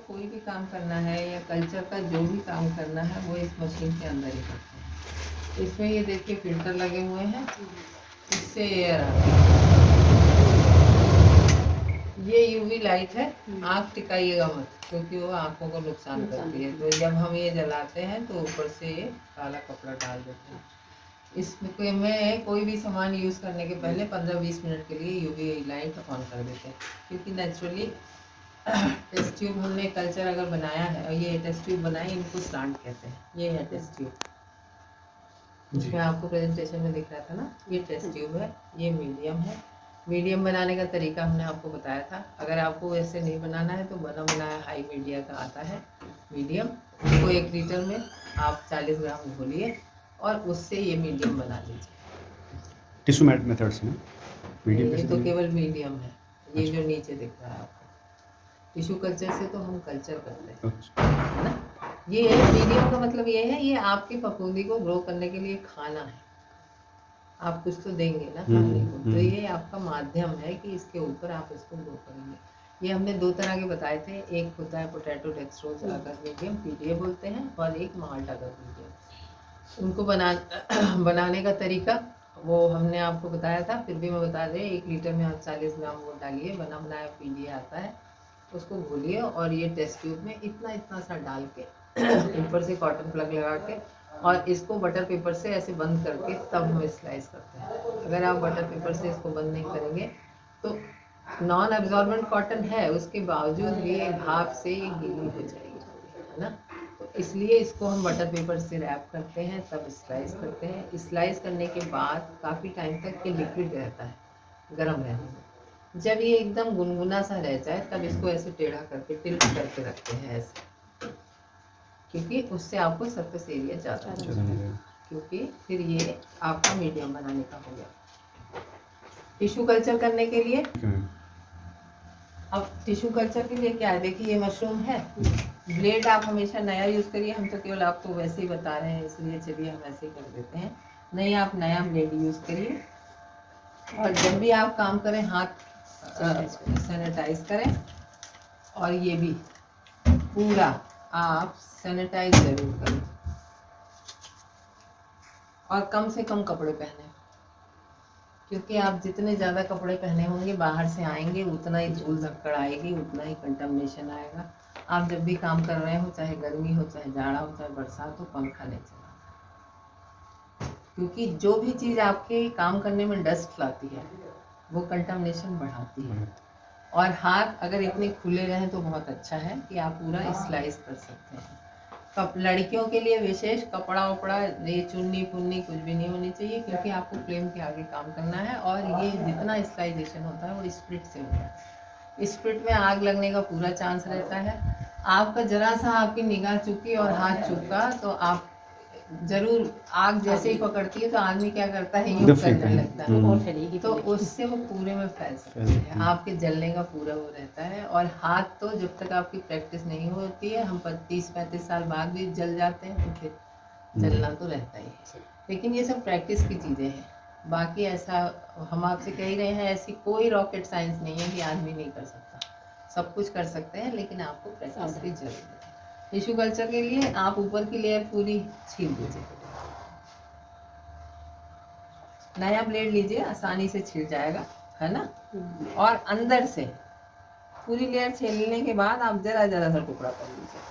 कोई भी काम करना है या कल्चर का जो भी काम करना है वो इस मशीन के अंदर ही करते हैं। इसमें ये देखिए फिल्टर लगे हुए हैं, इससे एयर आती है। ये यूवी लाइट है, आँख टिकाइएगा मत क्योंकि वो आँखों को नुकसान करती है। तो जब हम ये जलाते हैं तो ऊपर से ये काला कपड़ा डाल देते हैं। इसमें कोई भी सामान यूज़ करने के पहले 15-20 मिनट के लिए यूवी लाइट ऑन कर देते हैं, क्योंकि नेचुरली टेस्ट ट्यूब हमने कल्चर अगर बनाया है और ये टेस्ट ट्यूब बनाए, इनको स्लांट कहते हैं। ये है टेस्ट ट्यूब, जिसमें आपको प्रेजेंटेशन में दिख रहा था ना, ये टेस्ट ट्यूब है। ये मीडियम है। मीडियम बनाने का तरीका हमने आपको बताया था। अगर आपको वैसे नहीं बनाना है तो बना बनाया हाई मीडिया का आता है मीडियम, उसको 1 लीटर में आप 40 ग्राम घोलिए और उससे ये मीडियम बना लीजिए। टिश्यू मेथड से मीडियम ये तो केवल मीडियम है, ये जो नीचे दिख रहा है आपको। टिश्यू कल्चर से तो हम कल्चर करते हैं, है ना। ये मीडियम का मतलब ये है, ये आपकी फफूंदी को ग्रो करने के लिए खाना है। आप कुछ तो देंगे ना खाने को, तो ये आपका माध्यम है कि इसके ऊपर आप इसको ग्रो करेंगे। ये हमने 2 तरह के बताए थे, एक होता है पोटैटो डेक्सट्रोज अगर मीडियम, पीडीए बोलते हैं, और एक माल्ट अगर मीडियम। उनको बनाने का तरीका वो हमने आपको बताया था, फिर भी मैं बता दें। 1 लीटर में आप 40 ग्राम वो डालिए, बना बनाया पीडीए आता है, उसको घोलिए और ये टेस्ट ट्यूब में इतना इतना सा डाल के ऊपर से कॉटन प्लग लगा के और इसको बटर पेपर से ऐसे बंद करके तब हम स्लाइस करते हैं। अगर आप बटर पेपर से इसको बंद नहीं करेंगे तो नॉन एब्जॉर्बेंट कॉटन है, उसके बावजूद भी भाप से ये गीली हो जाएगी, है ना। तो इसलिए इसको हम बटर पेपर से रैप करते हैं, तब स्लाइस करते हैं। स्लाइस करने के बाद काफ़ी टाइम तक ये लिक्विड रहता है, गर्म रहने में। जब ये एकदम गुनगुना सा रह जाए तब इसको ऐसे टेढ़ा करके टिल्ट करके रखते हैं ऐसे, क्योंकि उससे आपको सरफेस एरिया ज़्यादा मिलेगा, क्योंकि फिर ये आपका मीडियम बनाने का हो गया। टिश्यू कल्चर करने के लिए अब टिश्यू कल्चर के लिए क्या है, देखिए ये मशरूम है। ब्लेड आप हमेशा नया यूज़ करिए, हम तो केवल आपको वैसे ही बता रहे हैं, इसलिए चलिए हम ऐसे ही कर देते हैं। नहीं, आप नया ब्लेड यूज़ करिए और जब भी आप काम करें हाथ सैनिटाइज करें, और ये भी पूरा आप सैनिटाइज जरूर करें और कम से कम कपड़े पहने, क्योंकि आप जितने ज़्यादा कपड़े पहने होंगे बाहर से आएंगे उतना ही धूल धक्कड़ आएगी, उतना ही कंटामिनेशन आएगा। आप जब भी काम कर रहे हो, चाहे गर्मी हो, चाहे जाड़ा हो, चाहे बरसात हो, पंखा नहीं चलाना, क्योंकि जो भी चीज़ आपके काम करने में डस्ट लाती है वो कंटामिनेशन बढ़ाती है। और हाथ अगर इतने खुले रहें तो बहुत अच्छा है कि आप पूरा स्लाइस कर सकते हैं। लड़कियों के लिए विशेष कपड़ा वपड़ा, ये चुन्नी पुन्नी कुछ भी नहीं होनी चाहिए, क्योंकि आपको फ्लेम के आगे काम करना है। और ये जितना स्लाइजेशन होता है वो स्प्रिट से होता है। स्प्रिट में आग लगने का पूरा चांस रहता है। आपका जरा सा आपकी निगाह चुकी और हाथ चुका तो आप जरूर, आग जैसे ही पकड़ती है तो आदमी क्या करता है, यूं करने लगता है और फैलेगी, तो उससे वो पूरे में फैल सकती है। आपके जलने का पूरा वो रहता है। और हाथ तो जब तक आपकी प्रैक्टिस नहीं होती है, हम 30-35 साल बाद भी जल जाते हैं, तो फिर जलना तो रहता ही है। लेकिन ये सब प्रैक्टिस की चीज़ें हैं। बाकी ऐसा हम आपसे कह ही रहे हैं, ऐसी कोई रॉकेट साइंस नहीं है कि आदमी नहीं कर सकता, सब कुछ कर सकते हैं, लेकिन आपको प्रैक्टिस की जरूरत है। टिश्यू कल्चर के लिए आप ऊपर की लेयर पूरी छील दीजिए, नया ब्लेड लीजिए, आसानी से छिल जाएगा, है ना। और अंदर से पूरी लेयर छीलने के बाद आप जरा जरा सा टुकड़ा कर लीजिए।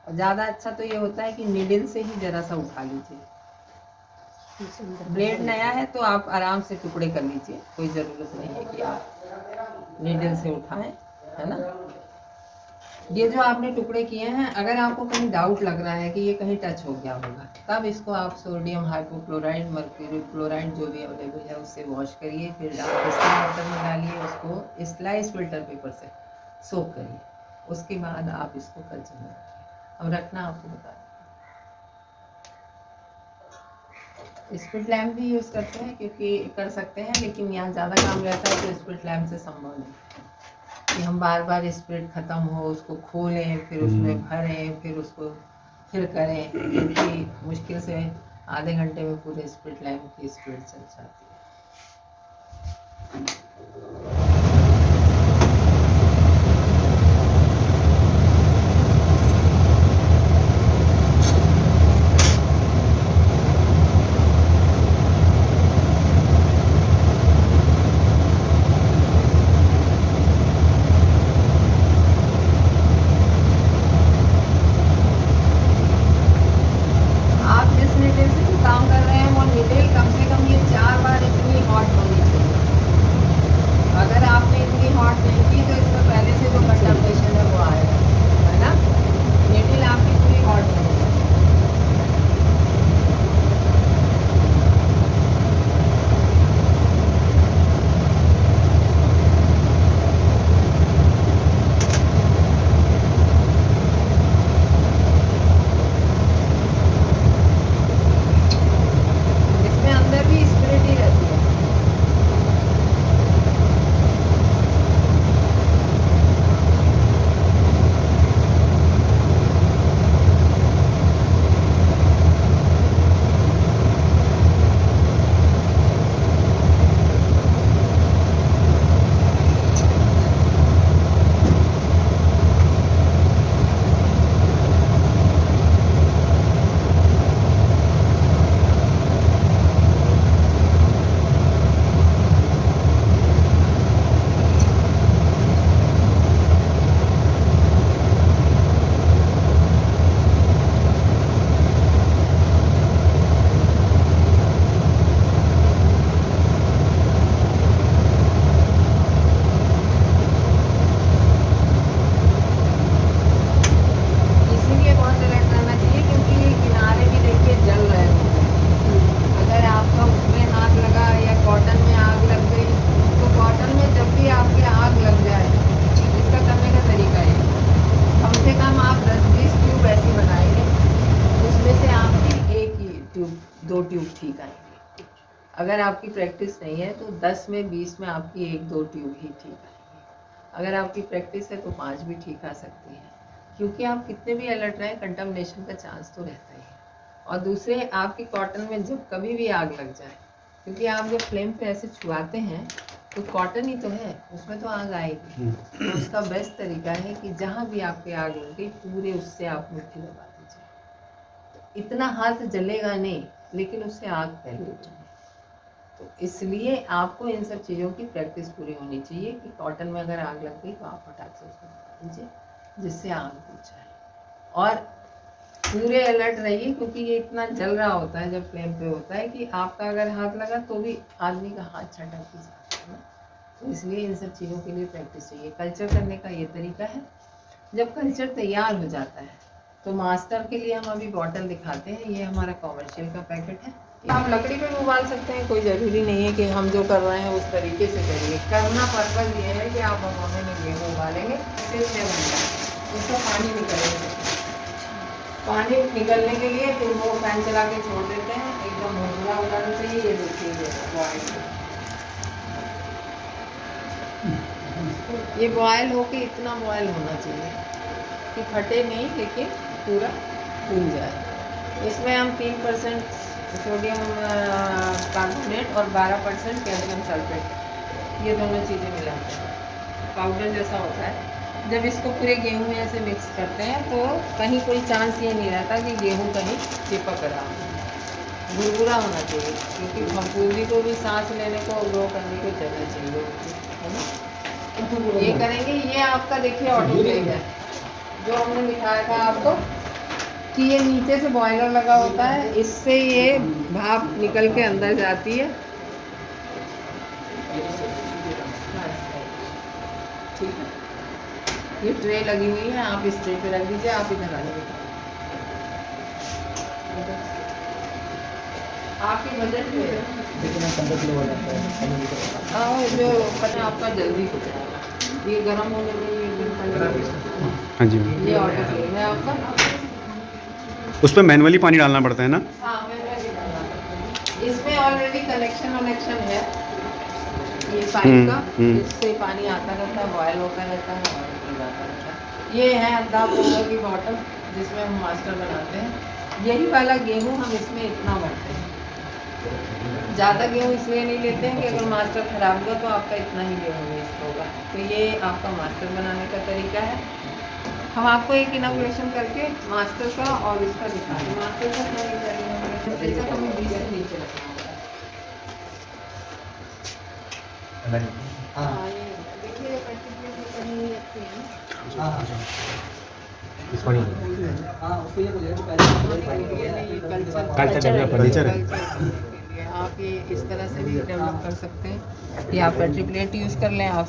और ज़्यादा अच्छा तो ये होता है कि नीडल से ही जरा सा उठा लीजिए। ब्लेड नया है तो आप आराम से टुकड़े कर लीजिए, कोई ज़रूरत नहीं है कि आप नीडल से उठाएं, है ना। ये जो आपने टुकड़े किए हैं, अगर आपको कहीं डाउट लग रहा है कि ये कहीं टच हो गया होगा, तब इसको आप सोडियम हाइपोक्लोराइड, मर्क्यूरी क्लोराइड जो भी अवेलेबल है उससे वॉश करिए, फिर आप डिस्टिल वाटर में डालिए, उसको स्लाइस फिल्टर पेपर से सोक करिए, उसके बाद आप इसको कल्चर में रखिए। अब रखना आपको बता दें। स्पिरिट लैम्प भी यूज़ करते हैं, क्योंकि कर सकते हैं, लेकिन यहाँ ज़्यादा काम रहता है तो स्पिरिट लैम्प से संभव नहीं कि हम बार बार स्पिरिट ख़त्म हो उसको खोलें, फिर उसमें भरें, फिर उसको फिर करें, क्योंकि मुश्किल से आधे घंटे में पूरे स्पिरिट लैम्प की स्पीड चल जाती है। ट्यूब ठीक आएंगी। अगर आपकी प्रैक्टिस नहीं है तो 10 में 20 में आपकी 1-2 ट्यूब ही ठीक आएंगी। अगर आपकी प्रैक्टिस है तो 5 भी ठीक आ सकती है, क्योंकि आप कितने भी अलर्ट रहें कंटामिनेशन का चांस तो रहता ही है। और दूसरे, आपकी कॉटन में जब कभी भी आग लग जाए, क्योंकि आप जब फ्लेम पे ऐसे छुआते हैं तो कॉटन ही तो है, उसमें तो आग आएगी। तो उसका बेस्ट तरीका है कि जहाँ भी आपके आग लगे पूरे उससे आप मुट्ठी दबा दीजिए। तो इतना हाथ जलेगा नहीं, लेकिन उससे आग फैलेगी। तो इसलिए आपको इन सब चीज़ों की प्रैक्टिस पूरी होनी चाहिए कि कॉटन में अगर आग लग गई तो आप फटाक से उसको दबा दीजिए, जिससे आग बुझ जाए। और पूरे अलर्ट रहिए, क्योंकि ये इतना जल रहा होता है जब फ्लेम पे होता है कि आपका अगर हाथ लगा तो भी आदमी का हाथ छटक ही जाता है ना। तो इसलिए इन सब चीज़ों के लिए प्रैक्टिस चाहिए। कल्चर करने का ये तरीका है। जब कल्चर तैयार हो जाता है तो मास्टर के लिए हम अभी बॉटल दिखाते हैं। ये हमारा कॉमर्शियल का पैकेट है। आप लकड़ी पे भी उबाल सकते हैं, कोई ज़रूरी नहीं है कि हम जो कर रहे हैं उस तरीके से करिए। करना पर्पज़ ये है कि आप भगोने में गेहूँ उबालेंगे, सिर्फ 6 घंटा उसका पानी निकलेगा। पानी निकलने के लिए फिर वो फैन चला के छोड़ देते हैं, एकदम भुरभुरा हो जाना चाहिए। ये देखिए ये बॉयल हो के इतना बॉयल होना चाहिए कि फटे नहीं, लेकिन पूरा फूल जाए। इसमें हम 3% सोडियम कार्बोनेट और 12% कैल्शियम सल्फेट, ये दोनों चीज़ें मिलाते हैं, पाउडर जैसा होता है। जब इसको पूरे गेहूं में ऐसे मिक्स करते हैं तो कहीं कोई चांस ये नहीं रहता कि गेहूं कहीं चिपक रहा हो। भुरभुरा होना चाहिए, क्योंकि फफूंदी को भी सांस लेने को, ग्रो करने को जगह चाहिए, है ना। ये करेंगे। ये आपका देखिए ऑटोक्लेव है, जो हमने दिखाया था आपको कि ये नीचे से बॉयलर लगा होता है, इससे ये भाप निकल के अंदर जाती है। ठीक है, ये ट्रे लगी हुई है, आप इस ट्रे पे रख दीजिए। आप इधर आ जाइए। आपके बजट में कितना 15 किलो हो जाता है। हाँ, जो पता आपका जल्दी हो जाएगा। ये गर्म होने में ये दिन पड़ेगा। हाँ जी। ये ऑर्डर क्लेम है आपका। उस पर मैनुअली पानी डालना पड़ता है ना? हाँ, मैंने डाला था। इसमें ऑलरेडी कनेक्शन है ये पाइप का, इससे पानी आता रहता है, बॉयल होता रहता है और निकल जाता रहता है। ये है अद्धा पोलो की बॉटल, जिसमें हम मास्टर बनाते हैं। यही वाला गेहूँ हम इसमें इतना भरते हैं। ज़्यादा गेहूँ इसलिए नहीं लेते हैं कि अगर मास्टर ख़राब हुआ तो आपका इतना ही गेहूँ वेस्ट होगा। तो ये आपका मास्टर बनाने का तरीका है। हम आपको एक इनोग्रेशन करके मास्टर का और इसका दिखा दें। मास्टर का क्या इनोग्रेशन, जैसे हमें 20 से नीचे रखना होगा। हाँ, ये देखिए, ये पर्टिकुलर बनी हुई रखती है ना। हाँ, इसको नहीं। हाँ, उसको ये बोलिए कल्चर है। आप ये इस तरह से भी डेवलप कर सकते हैं, या पेट्री प्लेट यूज़ कर लें, आप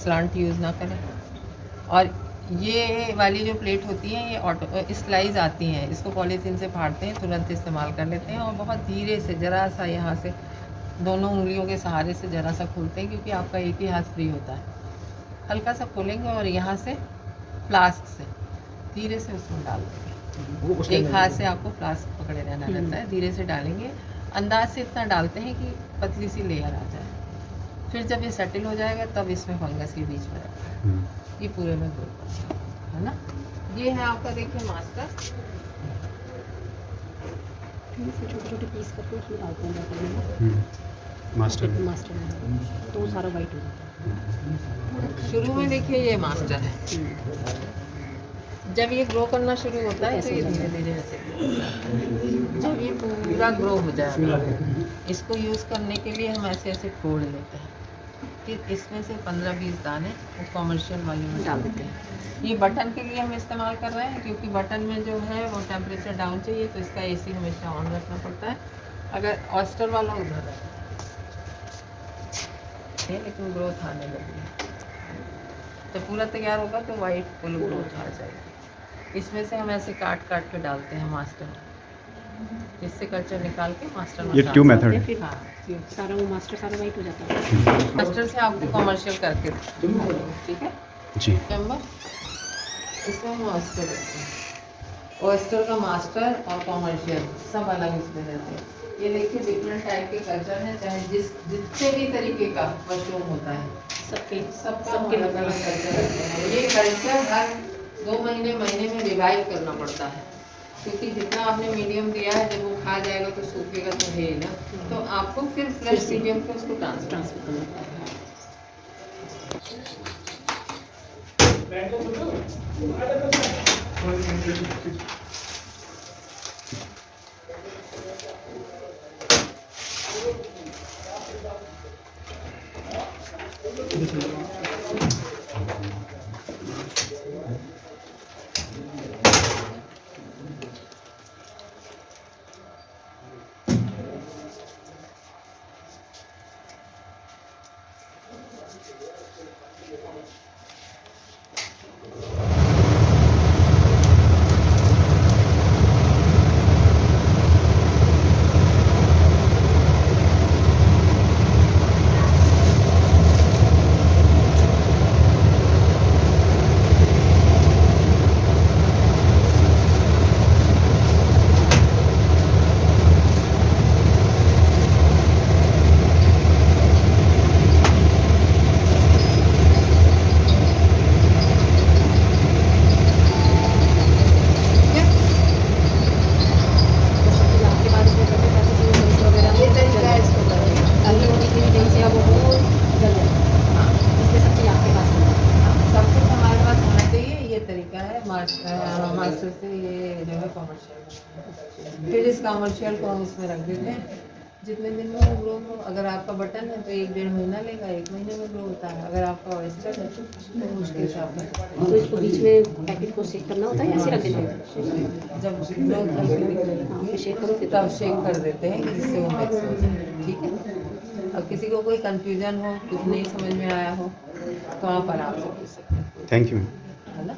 स्लांट यूज़ ना करें। और ये वाली जो प्लेट होती है ये ऑटो स्लाइज आती हैं, इसको पॉलीथीन से फाड़ते हैं, तुरंत इस्तेमाल कर लेते हैं और बहुत धीरे से ज़रा सा यहाँ से दोनों उंगलियों के सहारे से ज़रा सा खोलते हैं, क्योंकि आपका एक ही हाथ फ्री होता है। हल्का सा खोलेंगे और यहाँ से फ्लास्क से धीरे से उसमें डाल देंगे। एक हाथ से आपको फ्लास्क पकड़े रहना रहता है, धीरे से डालेंगे। अंदाज से इतना डालते हैं कि पतली सी लेयर आ जाए। फिर जब ये सेटल हो जाएगा तब इसमें फंगस के बीच में रखना है, ये पूरे में ग्रो करना है ना। ये है आपका, देखिए, मास्टर। छोटे छोटे पीस करके उसमें डालते हैं मास्टर तो वो सारा वाइट हो जाता है। शुरू में देखिए ये मास्टर है, जब ये ग्रो करना शुरू होता है तो ये धीरे धीरे ऐसे grow होता है। जब ये पूरा ग्रो हो जाएगा, इसको यूज़ करने के लिए हम ऐसे ऐसे तोड़ लेते हैं। फिर इसमें से 15-20 दाने वो कॉमर्शियल वाले में डाल देते हैं। ये बटन के लिए हम इस्तेमाल कर रहे हैं, क्योंकि बटन में जो है वो टेम्परेचर डाउन चाहिए, तो इसका AC हमेशा ऑन रखना पड़ता है। अगर ऑस्टर वाला उधर है, लेकिन ग्रोथ आने लगी तो पूरा तैयार होगा तो वाइट फुल ग्रोथ आ जाएगी। इसमें से हम ऐसे काट काट के डालते हैं मास्टर, इससे कल्चर निकाल के मास्टर में ये ट्यूब मेथड है। फिर हाँ, सारा वो मास्टर सारा वाइट हो जाता है। मास्टर से आपको कमर्शियल करके, ठीक है जी। नंबर, इसमें हम ऑस्टर रखते हैं। ऑस्टर का मास्टर और कॉमर्शियल सब अलग इसमें रहते हैं। ये देखिए डिफरेंट टाइप के कल्चर हैं, चाहे जितने भी तरीके का मशरूम होता है सबके सबके अलग अलग कल्चर रहते हैं। ये कल्चर हर 2 महीने में रिवाइव करना पड़ता है, क्योंकि जितना आपने मीडियम दिया है जब वो खा जाएगा तो सूखेगा तो है ही ना, तो आपको फिर फ्रेश मीडियम पे उसको ट्रांसफर करना पड़ता है। मास्टर से ये जो है कमर्शियल, फिर इस कमर्शियल को हम इसमें रख देते हैं। जितने दिन में वो ग्रो हो, अगर आपका बटन है तो 1-1.5 महीना लेगा, 1 महीने में ग्रो होता है। अगर आपका ऑयस्टर है तो उसके हिसाब से। तो इसको बीच में पैकेट को शेक करना होता है या ऐसे रख देते हैं? जब ग्रोथ हल्की दिखने फिर शेक करो फिर तब शेक कर देते हैं कि जिससे वो मिक्स हो जाए। ठीक है। अब किसी को कोई कंफ्यूजन हो, कुछ नहीं समझ में आया हो तो आप आराम से पूछ सकते हैं। Thank you. है ना?